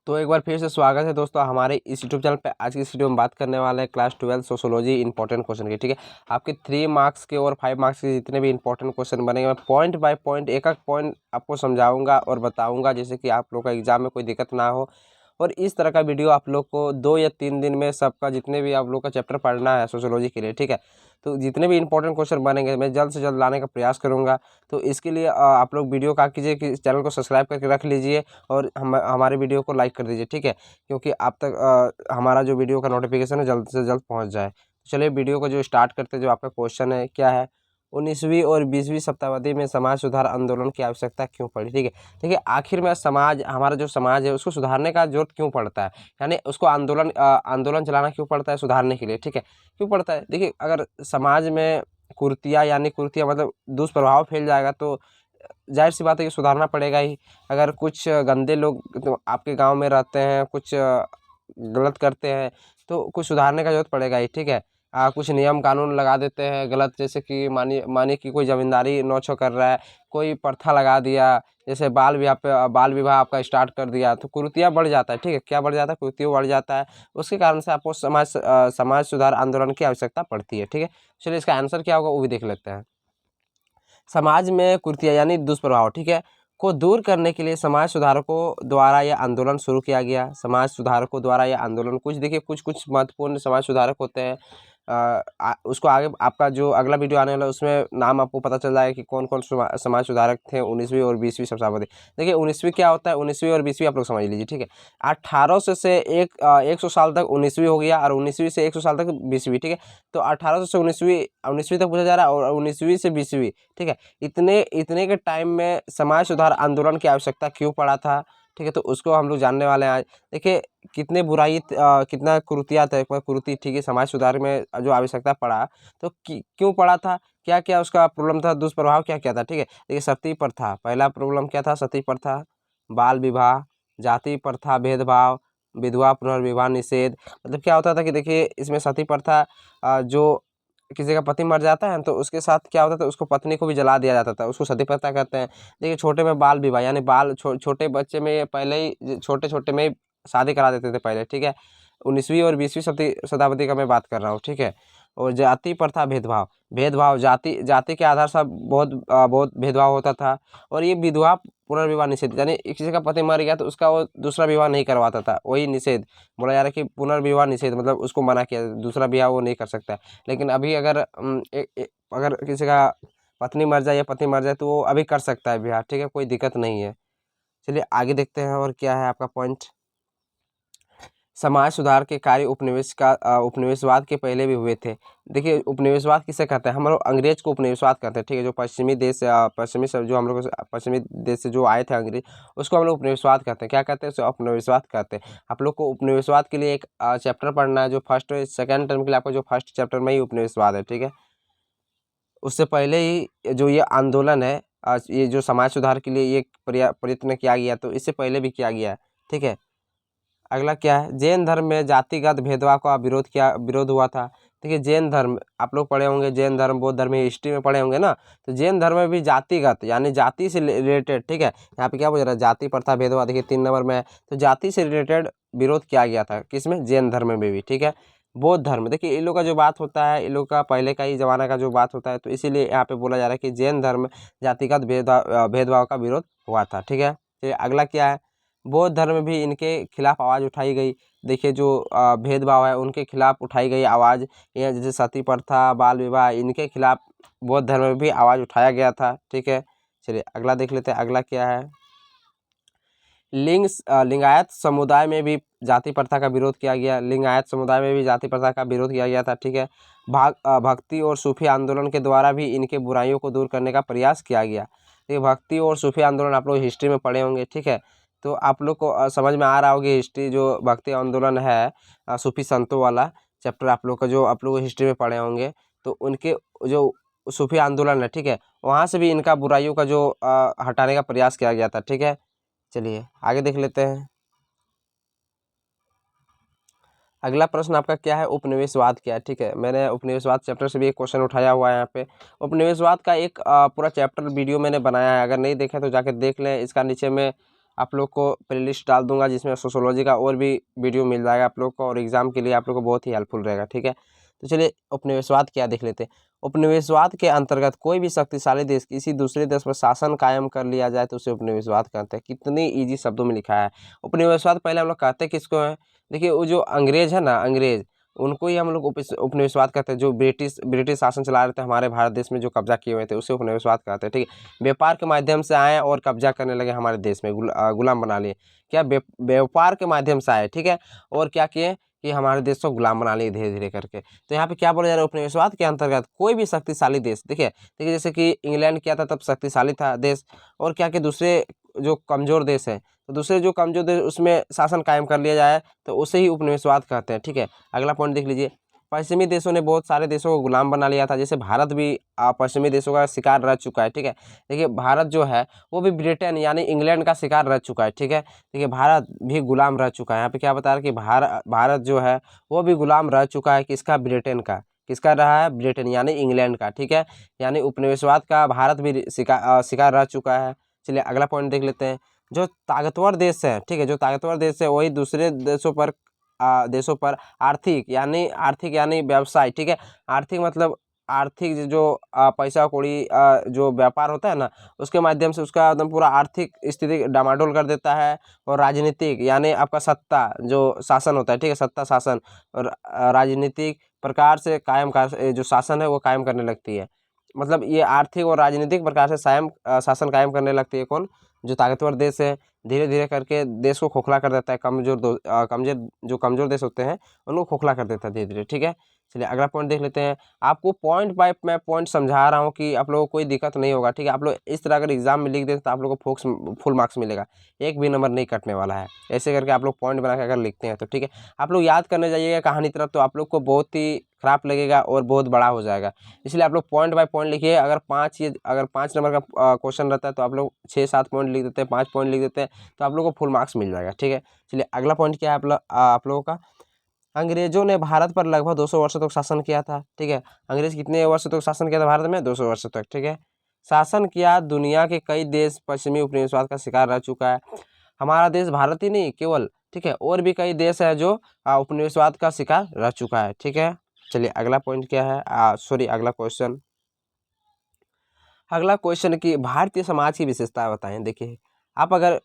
तो एक बार फिर से स्वागत है दोस्तों हमारे इस यूट्यूब चैनल पे। आज की इस वीडियो में बात करने वाले हैं क्लास 12 सोशोलॉजी इंपॉर्टेंट क्वेश्चन की। ठीक है, आपके 3 मार्क्स के और 5 मार्क्स के जितने भी इंपॉर्टेंट क्वेश्चन बनेंगे, मैं पॉइंट बाय पॉइंट एक एक पॉइंट आपको समझाऊंगा और बताऊंगा, जैसे कि आप लोग का एग्जाम में कोई दिक्कत ना हो। और इस तरह का वीडियो आप लोग को 2 या 3 दिन में सबका जितने भी आप लोग का चैप्टर पढ़ना है सोशोलॉजी के लिए, ठीक है, तो जितने भी इंपॉर्टेंट क्वेश्चन बनेंगे मैं जल्द से जल्द लाने का प्रयास करूंगा। तो इसके लिए आप लोग वीडियो क्या कीजिए कि चैनल को सब्सक्राइब करके रख लीजिए और हमारे वीडियो को लाइक कर दीजिए, ठीक है, क्योंकि आप तक हमारा जो वीडियो का नोटिफिकेशन है जल्द से जल्द पहुंच जाए। चलिए वीडियो को जो स्टार्ट करते हैं। जो आपका क्वेश्चन है क्या है, 19वीं और 20वीं शताब्दी में समाज सुधार आंदोलन की आवश्यकता क्यों पड़ी। ठीक है, देखिए आखिर में समाज, हमारा जो समाज है उसको सुधारने का जरूरत क्यों पड़ता है, यानी उसको आंदोलन चलाना क्यों पड़ता है सुधारने के लिए। ठीक है, क्यों पड़ता है, देखिए अगर समाज में कुर्तियाँ मतलब दुष्प्रभाव फैल जाएगा तो जाहिर सी बात है कि सुधारना पड़ेगा ही। अगर कुछ गंदे लोग तो आपके गांव में रहते हैं, कुछ गलत करते हैं, तो कुछ सुधारने का जरूरत पड़ेगा ही। ठीक है, कुछ नियम कानून लगा देते हैं गलत, जैसे कि मानिए कि कोई जमींदारी नोच कर रहा है, कोई प्रथा लगा दिया, जैसे बाल विवाह आपका स्टार्ट कर दिया, तो कुरीतियाँ बढ़ जाता है। ठीक है, क्या बढ़ जाता है, कुरीतियाँ बढ़ जाता है। उसके कारण से आपको समाज सुधार आंदोलन की आवश्यकता पड़ती है। ठीक है, चलिए इसका आंसर क्या होगा वो भी देख लेते हैं। समाज में कुरीतियाँ यानी दुष्प्रभाव, ठीक है, को दूर करने के लिए समाज सुधारकों द्वारा यह आंदोलन शुरू किया गया। समाज सुधारकों द्वारा यह आंदोलन, कुछ देखिए कुछ महत्वपूर्ण समाज सुधारक होते हैं। उसको आगे आपका जो अगला वीडियो आने वाला है उसमें नाम आपको पता चल जाएगा कि कौन कौन समाज सुधारक थे 19वीं और 20वीं शताब्दी। देखिए 19वीं क्या होता है, 19वीं और 20वीं आप लोग समझ लीजिए। ठीक है, 1800 से 100 साल तक 19वीं हो गया और 19वीं से 100 साल तक 20वीं। ठीक है, तो 1800 से 19वीं तक पूछा जा रहा है और 19वीं से 20वीं। ठीक है, इतने इतने के टाइम में समाज सुधार आंदोलन की आवश्यकता क्यों पड़ा था। ठीक है, तो उसको हम लोग जानने वाले हैं आज। देखिए कितने कितना कुरीतियाँ थे, कुरीति, ठीक है, समाज सुधार में जो आवश्यकता पड़ा तो क्यों पड़ा था, क्या क्या उसका प्रॉब्लम था, दुष्प्रभाव क्या क्या था। ठीक है, देखिए सती प्रथा, पहला प्रॉब्लम क्या था, सती प्रथा, बाल विवाह, जाति प्रथा, भेदभाव, विधवा पुनर्विवाह निषेध। मतलब क्या होता था कि देखिए इसमें सती प्रथा, जो किसी का पति मर जाता है तो उसके साथ क्या होता था, उसको पत्नी को भी जला दिया जाता था, उसको सती प्रथा कहते हैं। देखिए छोटे में बाल विवाह यानी छोटे बच्चे में पहले ही छोटे छोटे में ही शादी करा देते थे पहले। ठीक है, 19वीं और 20वीं शताब्दी का मैं बात कर रहा हूँ। ठीक है, और जाति प्रथा, भेदभाव, जाति जाति के आधार से बहुत भेदभाव होता था। और ये विधवा पुनर्विवाह निषेध, यानी किसी का पति मर गया तो उसका वो दूसरा विवाह नहीं करवाता था, वही निषेध बोला जा रहा है कि पुनर्विवाह निषेध, मतलब उसको मना किया, दूसरा विवाह वो नहीं कर सकता है। लेकिन अभी अगर अगर किसी का पत्नी मर जाए या पति मर जाए तो वो अभी कर सकता है विवाह। ठीक है, कोई दिक्कत नहीं है। चलिए आगे देखते हैं और क्या है आपका पॉइंट। समाज सुधार के कार्य उपनिवेशवाद के पहले भी हुए थे। देखिए उपनिवेशवाद किसे कहते हैं, हम लोग अंग्रेज को उपनिवेशवाद कहते हैं। ठीक है, जो पश्चिमी देश पश्चिमी सब जो हम लोग पश्चिमी देश से जो आए थे अंग्रेज, उसको हम लोग उपनिवेशवाद कहते हैं। क्या कहते हैं, उसे उपनिवेशवाद कहते हैं। आप लोग को उपनिवेशवाद के लिए एक चैप्टर पढ़ना है, जो फर्स्ट सेकेंड टर्म के लिए आपका जो फर्स्ट चैप्टर में ही उपनिवेशवाद है। ठीक है, उससे पहले ही जो ये आंदोलन है, ये जो समाज सुधार के लिए ये प्रयत्न किया गया, तो इससे पहले भी किया गया है। ठीक है, अगला क्या है, जैन धर्म में जातिगत भेदभाव का विरोध हुआ था। देखिए जैन धर्म आप लोग पढ़े होंगे, जैन धर्म बौद्ध धर्म हिस्ट्री में पढ़े होंगे ना, तो जैन धर्म में भी जातिगत यानी जाति से रिलेटेड, ठीक है, यहाँ पे क्या बोल रहा है, जाति प्रथा भेदभाव, देखिए 3 नंबर में है, तो जाति से रिलेटेड विरोध किया गया था, किसमें, जैन धर्म में भी। ठीक है, बौद्ध धर्म, देखिए इन लोग का जो बात होता है, इन लोग का पहले का ही जमाना का जो बात होता है, तो इसीलिए यहाँ पे बोला जा रहा है कि जैन धर्म जातिगत भेदभाव का विरोध हुआ था। ठीक है, चलिए अगला क्या है, बौद्ध धर्म में भी इनके खिलाफ आवाज़ उठाई गई। देखिए जो भेदभाव है उनके खिलाफ उठाई गई आवाज़, ये जैसे सती प्रथा, बाल विवाह, इनके खिलाफ बौद्ध धर्म में भी आवाज़ उठाया गया था। ठीक है, चलिए अगला देख लेते हैं, अगला क्या है, लिंगायत समुदाय में भी जाति प्रथा का विरोध किया गया। लिंगायत समुदाय में भी जाति प्रथा का विरोध किया गया था। ठीक है, भक्ति और सूफी आंदोलन के द्वारा भी इनके बुराइयों को दूर करने का प्रयास किया गया। ये भक्ति और सूफी आंदोलन आप लोग हिस्ट्री में पढ़े होंगे। ठीक है, तो आप लोग को समझ में आ रहा होगी हिस्ट्री, जो भक्ति आंदोलन है सूफी संतों वाला चैप्टर आप लोग का जो आप लोग हिस्ट्री में पढ़े होंगे, तो उनके जो सूफी आंदोलन है, ठीक है, वहाँ से भी इनका बुराइयों का जो हटाने का प्रयास किया गया था। ठीक है, चलिए आगे देख लेते हैं। अगला प्रश्न आपका क्या है, उपनिवेशवाद क्या है। ठीक है, मैंने उपनिवेशवाद चैप्टर से भी एक क्वेश्चन उठाया हुआ है यहाँ पे। उपनिवेशवाद का एक पूरा चैप्टर वीडियो मैंने बनाया है, अगर नहीं देखे तो जाकर देख लें। इसका नीचे में आप लोग को प्लेलिस्ट डाल दूंगा जिसमें सोशोलॉजी का और भी वीडियो मिल जाएगा आप लोग को, और एग्जाम के लिए आप लोग को बहुत ही हेल्पफुल रहेगा। ठीक है, तो चलिए उपनिवेशवाद क्या देख लेते हैं। उपनिवेशवाद के अंतर्गत कोई भी शक्तिशाली देश किसी दूसरे देश पर शासन कायम कर लिया जाए तो उसे उपनिवेशवाद कहते हैं। कितनी इजी शब्दों में लिखा है उपनिवेशवाद। पहले हम लोग कहते हैं किसको है, देखिए वो जो अंग्रेज है ना, अंग्रेज, उनको ही हम लोग उपनिवेशवाद कहते हैं। जो ब्रिटिश शासन चला रहे थे हमारे भारत देश में, जो कब्जा किए हुए थे, उसे उपनिवेशवाद कहते हैं। ठीक है, व्यापार के माध्यम से आए और कब्जा करने लगे हमारे देश में, गुलाम बना लिए। क्या व्यापार के माध्यम से आए, ठीक है, और क्या किए कि हमारे देश को गुलाम बना लिए धीरे धीरे करके। तो यहाँ पे क्या बोला जा रहा है, उपनिवेशवाद के अंतर्गत कोई भी शक्तिशाली देश, देखिए देखिए जैसे कि इंग्लैंड क्या था तब शक्तिशाली था देश, और क्या कि दूसरे जो कमजोर देश है, तो दूसरे जो कमजोर देश उसमें शासन कायम कर लिया जाए तो उसे ही उपनिवेशवाद कहते हैं। ठीक है, अगला पॉइंट देख लीजिए। पश्चिमी देशों ने बहुत सारे देशों को गुलाम बना लिया था, जैसे भारत भी पश्चिमी देशों का शिकार रह चुका है। ठीक है, देखिए भारत जो है वो भी ब्रिटेन यानी इंग्लैंड का शिकार रह चुका है। ठीक है, देखिए भारत भी गुलाम रह चुका है। यहाँ पे क्या बता रहा है कि भारत जो है वो भी गुलाम रह चुका है, किसका, ब्रिटेन का। किसका रहा है, ब्रिटेन यानी इंग्लैंड का। ठीक है, यानी उपनिवेशवाद का भारत भी शिकार रह चुका है। चलिए अगला पॉइंट देख लेते हैं। जो ताकतवर देश है, ठीक है, जो ताकतवर देश है वही दूसरे देशों पर आर्थिक यानी व्यवसाय, ठीक है, आर्थिक मतलब आर्थिक जो पैसा कौड़ी जो व्यापार होता है ना, उसके माध्यम से उसका एकदम पूरा आर्थिक स्थिति डामाडोल कर देता है। और राजनीतिक यानी आपका सत्ता जो शासन होता है, ठीक है, सत्ता शासन और राजनीतिक प्रकार से जो शासन है वो कायम करने लगती है। मतलब ये आर्थिक और राजनीतिक प्रकार से शासन कायम करने लगती है कौन, जो ताकतवर देश है। धीरे धीरे करके देश को खोखला कर देता है, जो कमजोर देश होते हैं उनको खोखला कर देता है धीरे धीरे। ठीक है, चलिए अगला पॉइंट देख लेते हैं। आपको पॉइंट बाय मैं पॉइंट समझा रहा हूँ कि आप लोगों को कोई दिक्कत नहीं होगा। ठीक है, आप लोग इस तरह अगर एग्जाम में लिख दें तो आप लोगों को फुल मार्क्स मिलेगा, एक भी नंबर नहीं कटने वाला है। ऐसे करके आप लोग पॉइंट बना के अगर लिखते हैं तो ठीक है, आप लोग याद करने जाइएगा कहानी तरफ तो आप लोग को बहुत ही खराब लगेगा और बहुत बड़ा हो जाएगा। इसलिए आप लोग पॉइंट बाय पॉइंट लिखिए। अगर 5 नंबर का क्वेश्चन रहता है तो आप लोग 6-7 पॉइंट लिख देते हैं, 5 पॉइंट लिख देते हैं, तो आप लोगों को फुल मार्क्स मिल जाएगा। ठीक है, चलिए अगला पॉइंट क्या है आप लोगों का। अंग्रेजों ने भारत पर लगभग 200 वर्षों तक शासन किया था। ठीक है, अंग्रेज कितने वर्षों तक शासन किया था भारत में, 200 वर्षों तक। ठीक है, शासन किया, दुनिया के कई देश पश्चिमी उपनिवेशवाद का शिकार रह चुका है। हमारा देश भारत ही नहीं केवल, ठीक है, और भी कई देश है जो उपनिवेशवाद का शिकार रह चुका है। ठीक है, चलिए अगला पॉइंट क्या है, अगला क्वेश्चन की भारतीय समाज की विशेषता बताएं। देखिए आप अगर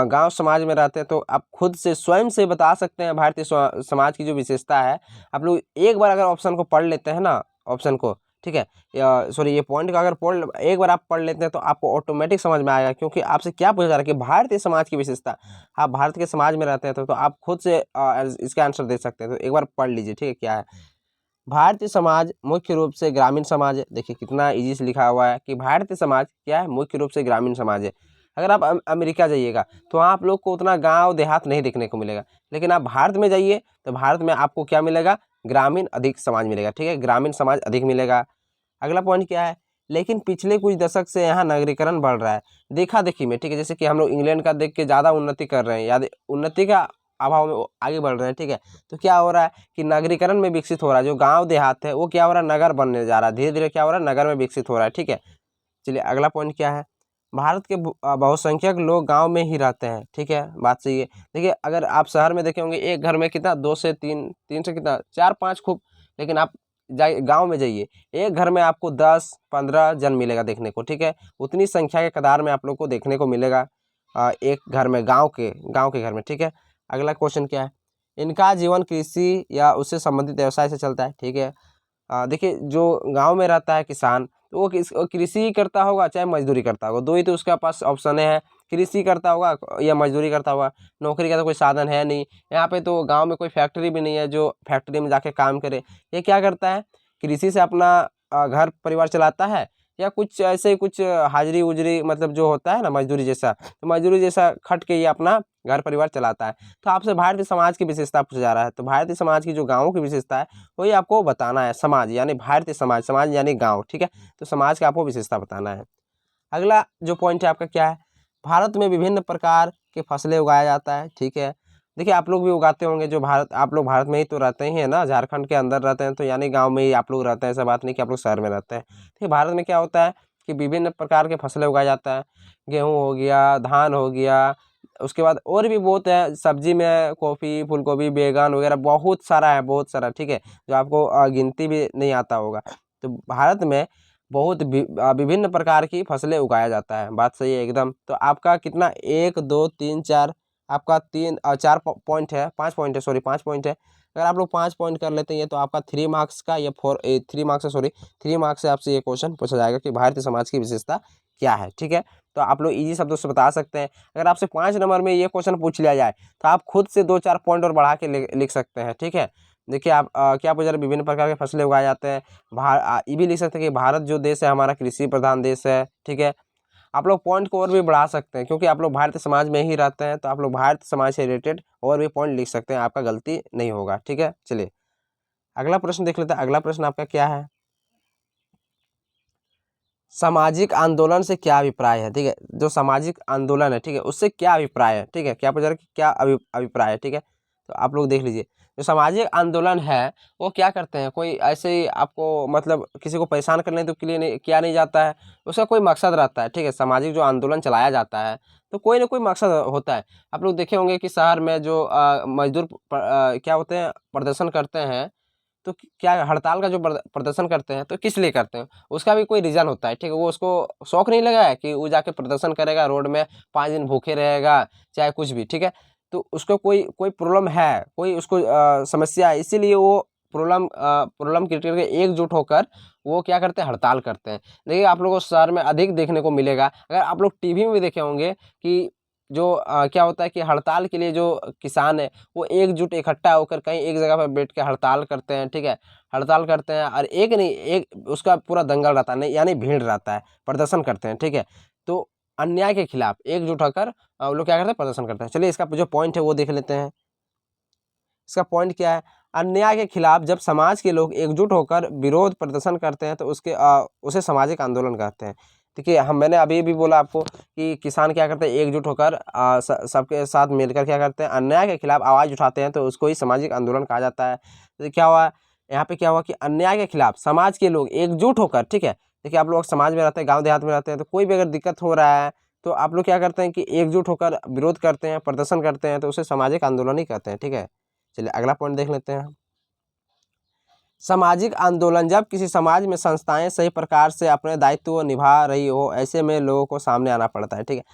गांव समाज में रहते हैं तो आप खुद से स्वयं से बता सकते हैं भारतीय समाज की जो विशेषता है। आप लोग एक बार अगर ऑप्शन को पढ़ लेते हैं ना, ऑप्शन को, ठीक है, ये पॉइंट का अगर एक बार आप पढ़ लेते हैं तो आपको ऑटोमेटिक समझ में आएगा। क्योंकि आपसे क्या पूछा जा रहा है कि भारतीय समाज की विशेषता, आप भारत के समाज में रहते हैं तो आप खुद से इसका आंसर दे सकते हैं। तो एक बार पढ़ लीजिए, ठीक है, क्या है। भारतीय समाज मुख्य रूप से ग्रामीण समाज है। देखिए कितना इजी से लिखा हुआ है कि भारतीय समाज क्या है, मुख्य रूप से ग्रामीण समाज है। अगर आप अमेरिका जाइएगा तो वहाँ आप लोग को उतना गांव देहात नहीं देखने को मिलेगा, लेकिन आप भारत में जाइए तो भारत में आपको क्या मिलेगा, ग्रामीण अधिक समाज मिलेगा। ठीक है, ग्रामीण समाज अधिक मिलेगा। अगला पॉइंट क्या है, लेकिन पिछले कुछ दशक से यहाँ नगरीकरण बढ़ रहा है देखा देखी में। ठीक है, जैसे कि हम लोग इंग्लैंड का देख के ज़्यादा उन्नति कर रहे हैं, याद उन्नति का अभाव में वो आगे बढ़ रहे हैं। ठीक है, तो क्या हो रहा है कि नगरीकरण में विकसित हो रहा है, जो गांव देहात है वो क्या हो रहा है, नगर बनने जा रहा है, धीरे धीरे क्या हो रहा है, नगर में विकसित हो रहा है। ठीक है, चलिए अगला पॉइंट क्या है, भारत के बहुसंख्यक लोग गांव में ही रहते हैं। ठीक है, बात सही है। देखिए अगर आप शहर में देखे होंगे एक घर में कितना 2 से 3, 3 से कितना 4-5 खूब, लेकिन आप जाइए गांव में जाइए, एक घर में आपको 10-15 जन मिलेगा देखने को। ठीक है, उतनी संख्या के कतार में आप लोग को देखने को मिलेगा एक घर में, गाँव के घर में। ठीक है, अगला क्वेश्चन क्या है, इनका जीवन कृषि या उससे संबंधित व्यवसाय से चलता है। ठीक है, देखिए जो गांव में रहता है किसान तो वो कृषि ही करता होगा चाहे मजदूरी करता होगा, दो ही तो उसके पास ऑप्शन है, कृषि करता होगा या मजदूरी करता होगा। नौकरी का तो कोई साधन है नहीं। यहाँ पे तो गांव में कोई फैक्ट्री भी नहीं है जो फैक्ट्री में जाके काम करे। ये क्या करता है, कृषि से अपना घर परिवार चलाता है, या कुछ ऐसे कुछ हाजिरी उजरी मतलब जो होता है ना मजदूरी जैसा, तो मजदूरी जैसा खट के ये अपना घर परिवार चलाता है। तो आपसे भारतीय समाज की विशेषता पूछा जा रहा है, तो भारतीय समाज की जो गाँवों की विशेषता है वही आपको बताना है। समाज यानी भारतीय समाज, समाज यानी गाँव। ठीक है, तो समाज का आपको विशेषता बताना है। अगला जो पॉइंट है आपका क्या है, भारत में विभिन्न प्रकार के फसलें उगाया जाता है। ठीक है, देखिए आप लोग भी उगाते होंगे, आप लोग भारत में ही तो रहते ही हैं ना, झारखंड के अंदर रहते हैं, तो यानी गांव में ही आप लोग रहते हैं। ऐसा बात नहीं कि आप लोग शहर में रहते हैं। ठीक, भारत में क्या होता है कि विभिन्न प्रकार के फसलें उगाया जाता है। गेहूँ हो गया, धान हो गया, उसके बाद और भी बहुत है, सब्जी में कॉफ़ी, फूलगोभी, बैगन वगैरह बहुत सारा है, बहुत सारा, ठीक है, जो आपको गिनती भी नहीं आता होगा। तो भारत में बहुत विभिन्न प्रकार की फसलें उगाया जाता है, बात सही है एकदम। तो आपका कितना, 1 2 3 4, आपका 4 पॉइंट है, 5 पॉइंट है, सॉरी 5 पॉइंट है। अगर आप लोग 5 पॉइंट कर लेते हैं तो आपका 3 मार्क्स का या 3 मार्क्स है, सॉरी 3 मार्क्स से आपसे ये क्वेश्चन पूछा जाएगा कि भारतीय समाज की विशेषता क्या है, ठीक है। तो आप लोग इजी शब्दों से बता सकते हैं। अगर आपसे 5 नंबर में ये क्वेश्चन पूछ लिया जाए तो आप खुद से 2-4 पॉइंट और बढ़ा के लिख सकते हैं, ठीक है। देखिए आप क्या पूछ रहे, विभिन्न प्रकार के फसलें उगाए जाते हैं। ये भी लिख सकते हैं कि भारत जो देश है हमारा कृषि प्रधान देश है, ठीक है। आप लोग पॉइंट को और भी बढ़ा सकते हैं, क्योंकि आप लोग भारतीय समाज में ही रहते हैं, तो आप लोग भारतीय समाज से रिलेटेड और भी पॉइंट लिख सकते हैं, आपका गलती नहीं होगा, ठीक है। चलिए अगला प्रश्न देख लेते हैं। अगला प्रश्न आपका क्या है, सामाजिक आंदोलन से क्या अभिप्राय है, ठीक है। जो सामाजिक आंदोलन है, ठीक है, उससे क्या अभिप्राय है, ठीक है, क्या पूछ रहा है कि क्या अभिप्राय है, ठीक है। तो आप लोग देख लीजिए, जो सामाजिक आंदोलन है वो क्या करते हैं, कोई ऐसे ही आपको मतलब किसी को परेशान करने तो के लिए नहीं किया नहीं जाता है, उसका कोई मकसद रहता है, ठीक है। सामाजिक जो आंदोलन चलाया जाता है तो कोई ना कोई मकसद होता है। आप लोग देखे होंगे कि शहर में जो मजदूर क्या होते हैं, प्रदर्शन करते हैं, तो क्या हड़ताल का जो प्रदर्शन करते हैं तो किस लिए करते हैं, उसका भी कोई रीज़न होता है, ठीक है। वो उसको शौक नहीं लगा है कि वो जाके प्रदर्शन करेगा रोड में, 5 दिन भूखे रहेगा, चाहे कुछ भी, ठीक है। तो उसको कोई कोई प्रॉब्लम है, कोई उसको समस्या है, इसीलिए वो प्रॉब्लम क्रिएट करके एकजुट होकर वो क्या करते हैं, हड़ताल करते हैं। देखिए आप लोगों को शहर में अधिक देखने को मिलेगा। अगर आप लोग टीवी में भी देखे होंगे कि जो क्या होता है कि हड़ताल के लिए जो किसान है वो एकजुट इकट्ठा होकर कहीं एक जगह पर बैठ के हड़ताल करते हैं, ठीक है। हड़ताल करते हैं और एक नहीं, एक उसका पूरा दंगल रहता है, नहीं यानी भीड़ रहता है, प्रदर्शन करते हैं, ठीक है। तो अन्याय के खिलाफ एकजुट होकर वो लोग क्या करते हैं, प्रदर्शन करते हैं। चलिए इसका जो पॉइंट है वो देख लेते हैं। इसका पॉइंट क्या है, अन्याय के खिलाफ जब समाज के लोग एकजुट होकर विरोध प्रदर्शन करते हैं तो उसे सामाजिक आंदोलन कहते हैं। देखिए मैंने अभी भी बोला आपको कि किसान क्या करते हैं, एकजुट होकर सबके साथ मिलकर क्या करते हैं, अन्याय के खिलाफ आवाज़ उठाते हैं, तो उसको ही सामाजिक आंदोलन कहा जाता है। तो क्या हुआ यहाँ पे, क्या हुआ कि अन्याय के खिलाफ समाज के लोग एकजुट होकर, ठीक है। देखिए आप लोग समाज में रहते हैं, गाँव देहात में रहते हैं, तो कोई भी अगर दिक्कत हो रहा है तो आप लोग क्या करते हैं कि एकजुट होकर विरोध करते हैं, प्रदर्शन करते हैं, तो उसे सामाजिक आंदोलन ही कहते हैं, ठीक है। चलिए अगला पॉइंट देख लेते हैं। सामाजिक आंदोलन, जब किसी समाज में संस्थाएं सही प्रकार से अपने दायित्व निभा रही हो, ऐसे में लोगों को सामने आना पड़ता है, ठीक है।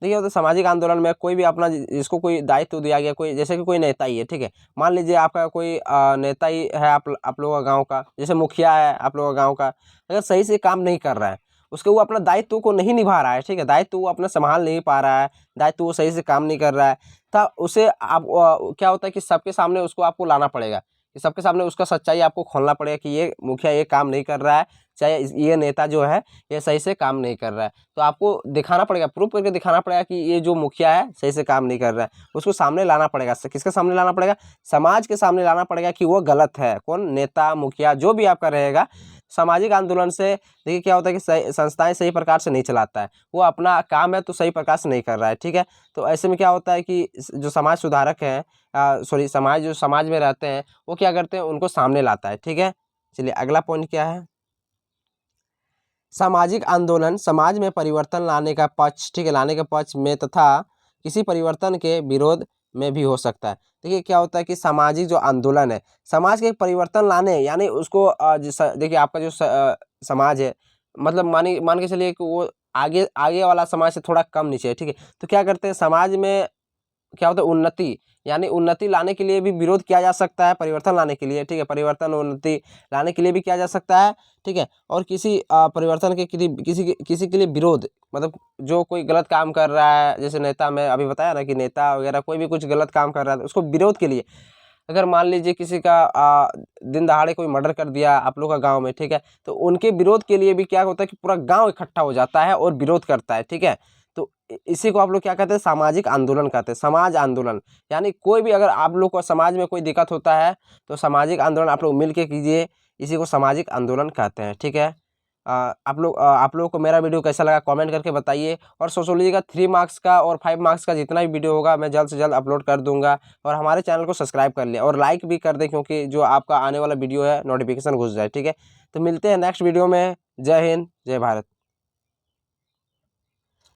देखिए तो सामाजिक आंदोलन में कोई भी अपना जिसको कोई दायित्व दिया गया, कोई जैसे कि कोई नेता ही है, ठीक है। मान लीजिए आपका कोई नेता ही है, आप लोगों का गाँव का, जैसे मुखिया है आप लोगों का गाँव का, अगर सही से काम नहीं कर रहा है, उसके वो अपना दायित्व को नहीं निभा रहा है, ठीक है, दायित्व वो अपना संभाल नहीं पा रहा है, दायित्व वो सही से काम नहीं कर रहा है, तब उसे आप क्या होता है कि सबके सामने उसको आपको लाना पड़ेगा, कि सबके सामने उसका सच्चाई आपको खोलना पड़ेगा कि ये मुखिया ये काम नहीं कर रहा है, चाहे ये नेता जो है ये सही से काम नहीं कर रहा है। तो आपको दिखाना पड़ेगा, प्रूफ करके दिखाना पड़ेगा कि ये जो मुखिया है सही से काम नहीं कर रहा है, उसको सामने लाना पड़ेगा। किसके सामने लाना पड़ेगा, समाज के सामने लाना पड़ेगा कि वो गलत है। कौन, नेता, मुखिया, जो भी आपका रहेगा। सामाजिक आंदोलन से देखिए क्या होता है कि संस्थाएं सही प्रकार से नहीं चलाता है, वो अपना काम है तो सही प्रकार से नहीं कर रहा है, ठीक है। तो ऐसे में क्या होता है कि जो समाज सुधारक हैं, सॉरी समाज जो समाज में रहते हैं वो क्या करते हैं, उनको सामने लाता है, ठीक है। चलिए अगला पॉइंट क्या है, सामाजिक आंदोलन समाज में परिवर्तन लाने का पक्ष, ठीक है, लाने के पक्ष में तथा किसी परिवर्तन के विरोध में भी हो सकता है। देखिए क्या होता है कि सामाजिक जो आंदोलन है, समाज के परिवर्तन लाने, यानी उसको देखिए आपका जो समाज है, मतलब मान के चलिए कि वो आगे आगे वाला समाज से थोड़ा कम नीचे है, ठीक है। तो क्या करते हैं, समाज में क्या होता है, उन्नति, यानी उन्नति लाने के लिए भी विरोध किया जा सकता है, परिवर्तन लाने के लिए, ठीक है, परिवर्तन उन्नति लाने के लिए भी किया जा सकता है, ठीक है। और किसी परिवर्तन के किसी के लिए विरोध, मतलब जो कोई गलत काम कर रहा है, जैसे नेता, मैं अभी बताया ना कि नेता वगैरह कोई भी कुछ गलत काम कर रहा है, उसको विरोध के लिए, अगर मान लीजिए किसी का दिन दहाड़े कोई मर्डर कर दिया आप लोग का गाँव में, ठीक है, तो उनके विरोध के लिए भी क्या होता है कि पूरा गाँव इकट्ठा हो जाता है और विरोध करता है, ठीक है। तो इसी को आप लोग क्या कहते हैं, सामाजिक आंदोलन कहते हैं, समाज आंदोलन। यानी कोई भी अगर आप लोग को समाज में कोई दिक्कत होता है तो सामाजिक आंदोलन आप लोग मिल के कीजिए, इसी को सामाजिक आंदोलन कहते हैं, ठीक है। आप लोगों को मेरा वीडियो कैसा लगा कमेंट करके बताइए। और सोशोलॉजी का 3 मार्क्स का और 5 मार्क्स का जितना भी वीडियो होगा मैं जल्द से जल्द अपलोड कर दूंगा। और हमारे चैनल को सब्सक्राइब कर लिया और लाइक भी कर दें, क्योंकि जो आपका आने वाला वीडियो है नोटिफिकेशन घुस जाए, ठीक है। तो मिलते हैं नेक्स्ट वीडियो में। जय हिंद, जय भारत।